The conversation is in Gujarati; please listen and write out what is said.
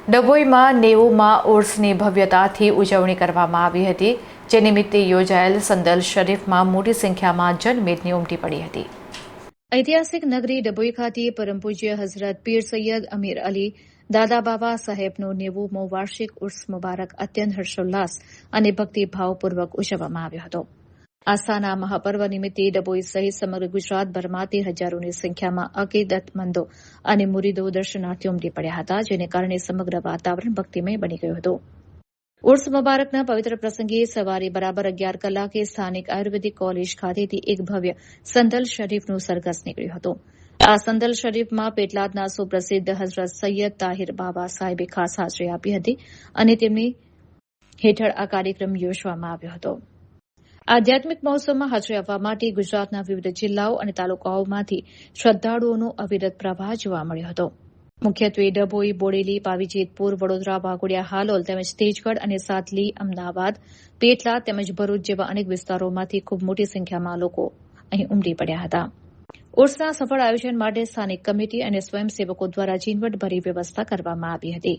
ડભોઈમાં 90માં ઉર્સની ભવ્યતાથી ઉજવણી કરવામાં આવી હતી, જે નિમિત્તે યોજાયેલ સંદલ શરીફમાં મોટી સંખ્યામાં જનમેદની ઉમટી પડી હતી. ઐતિહાસિક નગરી ડભોઈ ખાતે પરમ પૂજ્ય હઝરત પીર સૈયદ અમીર અલી દાદા બાબા સાહેબનો 90મો વાર્ષિક ઉર્સ મુબારક અત્યંત હર્ષોલ્લાસ અને ભક્તિભાવપૂર્વક ઉજવવામાં આવ્યો હતો. આસ્થાના મહાપર્વ નિમિત્તે ડભોઈ સહિત સમગ્ર ગુજરાતભરમાંથી હજારોની સંખ્યામાં અકીદતમંદો અને મુરીદો દર્શનાર્થીઓ ઉમટી પડ્યા હતા, જેને કારણે સમગ્ર વાતાવરણ ભક્તિમય બની ગયું હતું. ઉર્સ મુબારકના પવિત્ર પ્રસંગે સવારે બરાબર 11 કલાકે સ્થાનિક આયુર્વેદિક કોલેજ ખાતેથી એક ભવ્ય સંદલ શરીફનું સરઘસ નીકળ્યું હતું. આ સંદલ શરીફમાં પેટલાદના સુપ્રસિદ્ધ હઝરત સૈયદ તાહિર બાબા સાહેબે ખાસ હાજરી આપી હતી અને તેમની હેઠળ આ કાર્યક્રમ યોજવામાં આવ્યો હતો. આધ્યાત્મિક મહોત્સવમાં હાજરી આપવા માટે ગુજરાતના વિવિધ જિલ્લાઓ અને તાલુકાઓમાંથી શ્રદ્ધાળુઓનો અવિરત પ્રવાહ જોવા મળ્યો હતો. મુખ્યત્વે ડભોઈ, બોડેલી, પાવીજેતપુર, વડોદરા, વાઘોડિયા, હાલોલ તેમજ તેજગઢ અને સાતલી, અમદાવાદ, પેટલાદ તેમજ ભરૂચ જેવા અનેક વિસ્તારોમાંથી ખૂબ મોટી સંખ્યામાં લોકો અહીં ઉમટી પડ્યા હતા. ઉર્સના સફળ આયોજન માટે સ્થાનિક કમિટી અને સ્વયંસેવકો દ્વારા ઝીણવટભરી વ્યવસ્થા કરવામાં આવી હતી.